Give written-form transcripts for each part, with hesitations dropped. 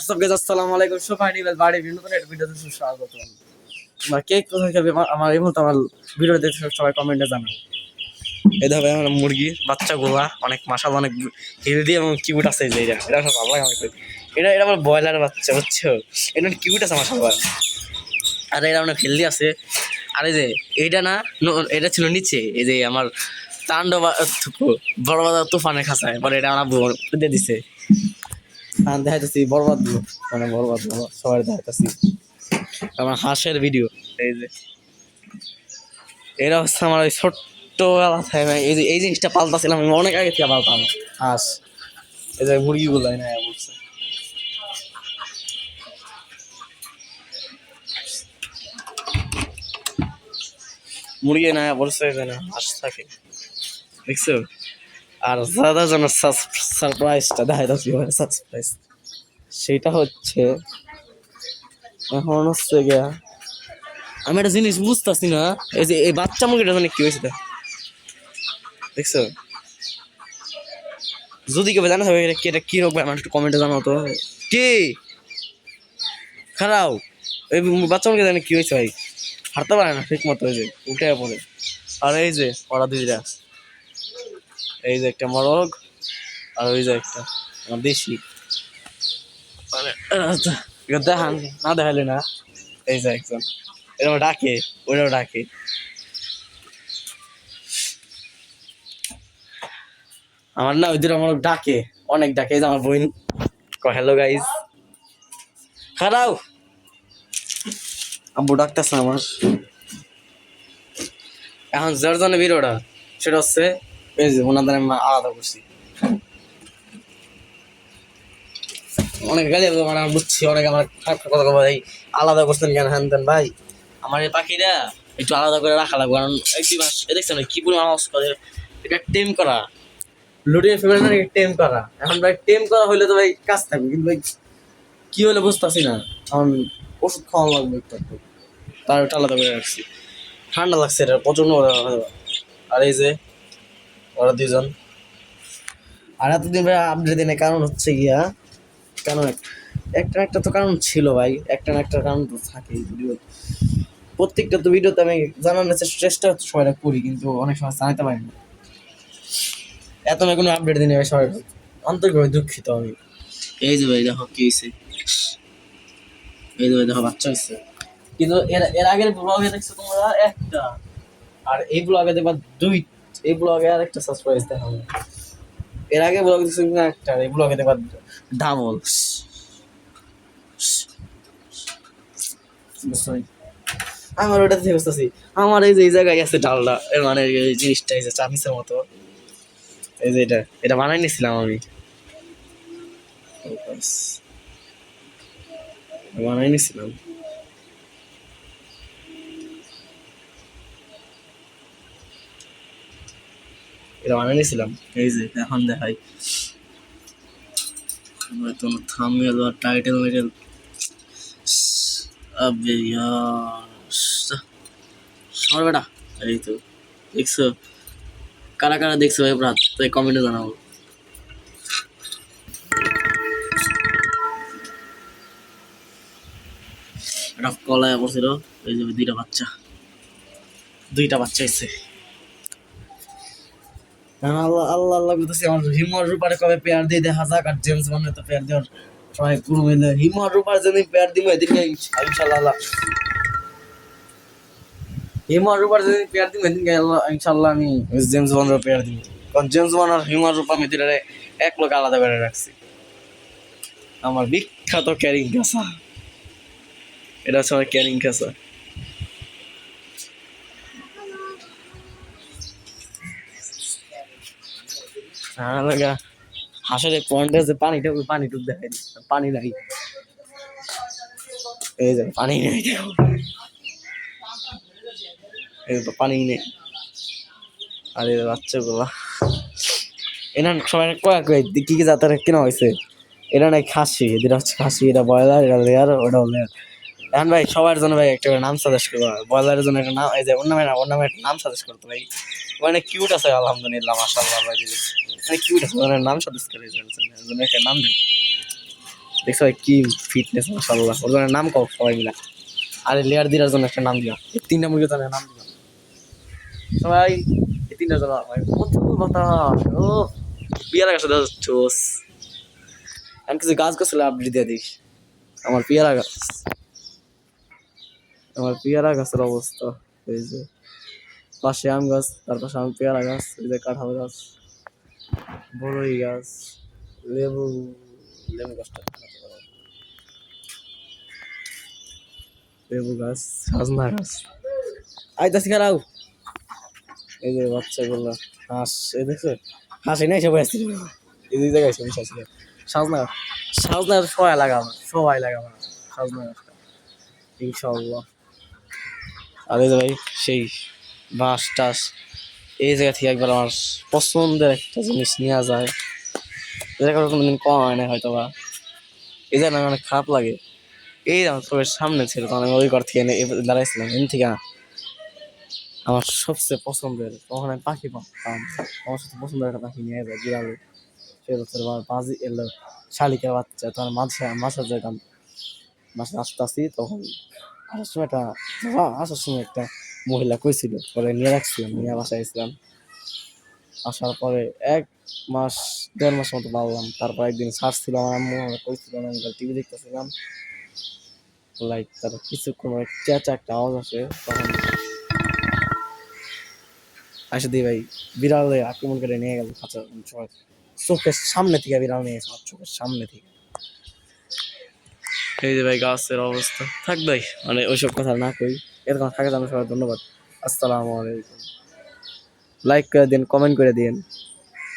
WhatsApp guys, আসসালামু আলাইকুম। সবাই নিবেল বাড়ি নতুন একটা ভিডিওতে সুস্বাগত। তোমরা কে কোথায় যাবে আমার এই মুহূর্তে আমার ভিডিও দেখতে সবাই কমেন্টে জানাও। এই দেখো আমার মুরগি বাচ্চাগুলা অনেক মাশাআল্লাহ অনেক হেলদি এবং কিউট আছে। যে এটা সব ভালো লাগে আমাকে। এটা আমার ব্রয়লার বাচ্চা, বুঝছো? এটা কিউট আছে মাশাআল্লাহ, আর এটা অনেক হেলদি আছে। আর এই যে এইটা না, এটা ছিল নিচে, এই যে আমার তাণ্ডব বড় বাজার তুফানের খাঁচায়, পরে এটা আমার দিয়ে দিছে। দেখাইতেছি বরবাদ মানে বরবাদ সবাই দেখাইতেছি আমার হাঁসের ভিডিও। এই যে এরা হচ্ছে আমার ওই ছোট্টবেলা থেকে এই জিনিসটা পাল্টাছিলাম আমি অনেক আগে থেকে পালতাম হাঁস। এই যে মুরগিগুলো না বলছে মুরগি না বলছে না হাঁস থাকে, দেখছো? আর দাদা যেন সারপ্রাইজটা দেখাইতেছি, সারপ্রাইজ সেটা হচ্ছে এখন হচ্ছে গিয়া আমি একটা জিনিস বুঝতেছি না। এই যে এই বাচ্চা মুরগিটা মানে কি হয়েছে দেখছো? যদি কেউ জানা হবে এটা কি রোগ, আমার একটু কমেন্টে জানাও তো। কি খারাপ এই বাচ্চা মুরগি জানে কি হয়েছে ভাই? হাঁটতে পারে না ঠিক মতো, এই যে উঠে পড়ে। আর এই যে ওরা দুইটা, এই যে একটা মরগ আর ওই যে একটা আমার দেশি, মানে দেখান না দেখালে না। এই যে একজন এরকম ডাকে, ওইটাও ডাকে। আমার না ওই দুটো আমার ডাকে, অনেক ডাকে। এই যে আমার বোন হ্যালো গাইজ, খারাও আব্বু ডাকতেছে আমার। এখন যার জন্য ভিডিওটা সেটা হচ্ছে এই যে ওনাদের আমি আলাদা করছি। অনেক গালি মানে আমি বুঝছি, অনেক আমার খারাপ কথা বলে ভাই আলাদা করছেন কেন হ্যান তেন। ভাই আমার এই পাখিটা একটু আলাদা করে রাখা লাগবে, কারণ এই 2 মাস দেখছেন কি পরিমাণ আওয়াজ করে। এটা টেম করা লুটিয়ে ফেলে না, টেম করা। এখন ভাই টেম করা হইলে তো ভাই কাজ থাকবে, কিন্তু ভাই কি হলে বুঝতেছি না। এখন ওষুধ খাওয়া লাগবে একটু একটু, তার একটু আলাদা করে রাখছি। ঠান্ডা লাগছে এটা প্রচন্ড। আর এই যে ওরা দুজন, আর এতদিন ভাই আপডেট দিনে কারণ হচ্ছে গিয়া, কারণ একটা না একটা তো কারণ ছিল ভাই, একটা না একটা কারণ তো থাকেই। ভিডিও প্রত্যেকটা তো ভিডিওতে আমি জানানোর চেষ্টা সবাই করি, কিন্তু অনেক সময় জানাতে পারি না। এত না কোনো আপডেট দিনে ভাই সবাই আন্তরিকভাবে দুঃখিত আমি। এই যে ভাই দেখো কি হয়েছে, এই যে ভাই দেখো বাচ্চা হয়েছে। কিন্তু এর আগের ব্লগে দেখছো তোমরা একটা, আর এই ব্লগে দেখবা 2। এই ব্লগে আর একটা সারপ্রাইজ দেখাবো। এর আগে ব্লগে দেখছো না একটা, এই ব্লগে দেখবা ডাবল। আমার ওটা থেকে বুঝতেছি আমার এই যে এই জায়গায় আছে ডালটা, এর মানে এই জিনিসটা এই যে চামিচের মতো, এই যে এটা বানাই নিছিলাম আমি, বানাই নিছিলাম। এটা বানাই নিছিলাম, এই যে এখন দেখাই তোমার থাম্বনেল বা টাইটেল মেটেল। আবে সর বেটা। এই তো দেখছো, কারা কারা দেখছো ভাই রাত তাই কমেন্টে জানাবো। এটা কলায় পড়ছিল, এই যে দুইটা বাচ্চা এসছে। আল্লাহ আল্লাহ আল্লাহ বলতেছি আমার হিমর রূপারে কবে পেয়ার দিয়ে দেখা যাক। আর জেমস বন্ডের তো পেয়ার দেওয়ার সবাই পুরো মিলে হিমর রূপার যেদিন পেয়ার দিব এদিনকে ইনশাল্লাহ, হিমর রূপার যেদিন পেয়ার দিব এদিনকে ইনশাল্লাহ আমি জেমস বন্ডের পেয়ার দিব। কারণ জেমস বন্ড আর হিমর রূপা মেয়েদের এক লোক আলাদা করে রাখছি। আমার বিখ্যাত ক্যারিং কাঁচা, এটা হচ্ছে আমার ক্যারিং কাঁচা। হ্যাঁ হাঁসের পয়েন্টে যে পানি টুক দেখাই, পানি নাই, এই যে পানি নেই, এই তো পানি নেই। আর এই বাচ্চাগুলা এরা সবাই কয়েক কি কি জাতের কেনা হয়েছে। এটা নাই খাসি, এটা হচ্ছে খাসি, এটা ব্রয়লার, এটা লেয়ার, ওটা লেয়ার। এখন ভাই সবার জন্য ভাই একটা নাম সাজেস্ট করবো। ব্রয়লারের জন্য একটা নাম, এই যে ওর নামে একটা নাম সাজেস্ট করতো ভাই। মানে কিউট আছে আলহামদুলিল্লাহ মাশাআল্লাহ ভাই, মানে কিউট আছে, মানে নাম সাজেস্ট করে একটা নাম দেয়। দেখছো ভাই কি ফিটনেস মাশাআল্লাহ। ওর জন্য নাম কও সবাই মিলা। আরে লেয়ার দিরার জন্য একটা নাম দিও, এই তিনটা মুরগি জন্য নাম দিও সবাই। এই তিনটা জন ভাই প্রচুর বাতাস ও পেয়ারা গাছ চোস। আমি কিছু গাছ গাছলে আপডেট দিয়ে দিস। আমার পেয়ারা গাছ, আমার পেয়ারা গাছের অবস্থা এই যে পাশে আম গাছ, তার পাশে আম পেয়ারা গাছ, এই যে কাঁঠাল গাছ, বড়ই গাছ, লেবু, লেবু গাছটা লেবু গাছ, সজনা গাছ, আইতাছি খারাও। এই যে বাচ্চাগুলো হাঁস, এই দেখছো হাঁস এনে এসে বসে আসছিল, এই দুই জায়গায় এসে বসে আসছিল। সজনা গাছ, সজনা গাছ সবাই লাগাবো, সবাই লাগাবো সজনা গাছটা ইনশাআল্লাহ। আর এই যে ভাই সেই বাঁশ টাস, এই জায়গা থেকে একবার আমার পছন্দের একটা জিনিস নেওয়া যায়, এই জায়গা কোনোদিন কম হয় না হয়তো বা। এই জায়গা আমার অনেক খারাপ লাগে। এই আমার চোখের সামনে ছিল তখন আমি ওই ঘর থেকে দাঁড়াইছিলাম, এন থেকে আমার সবচেয়ে পছন্দের, তখন আমি পাখি পাচ্তাম, আমার সবচেয়ে পছন্দের একটা পাখি নিয়ে যায় বিড়ালে। সে হচ্ছে আমার বাজি এলো শালিকের বাচ্চা, তখন মাঝে যেতাম, মাসে আসতে আসি তখন আসার সময় একটা আসার সময় একটা মহিলা কইছিল, পরে নিয়ে রাখছিলাম, নিয়ে বাসায় গেছিলাম। আসার পরে 1 মাস 1.5 মাস মতো পাললাম। তারপর একদিন ছাড়ছিল আমার আম্মু, কইছিল আমি টিভি দেখতেছিলাম, লাইক তার কিছুক্ষণ চেঁচা একটা আওয়াজ আসে, তখন আসে দিই ভাই বিড়ালে আক্রমণ করে নিয়ে গেল খাঁচা, সবাই চোখের সামনে থেকে বিড়াল নিয়ে গেছে আমার চোখের সামনে থেকে। এই যে ভাই গাছের অবস্থা থাক ভাই, মানে ওইসব কথা না কই, এরকম থাকে জানো। সবাই ধন্যবাদ, আসসালামু আলাইকুম। লাইক করে দিন, কমেন্ট করে দিন,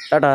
টাটা।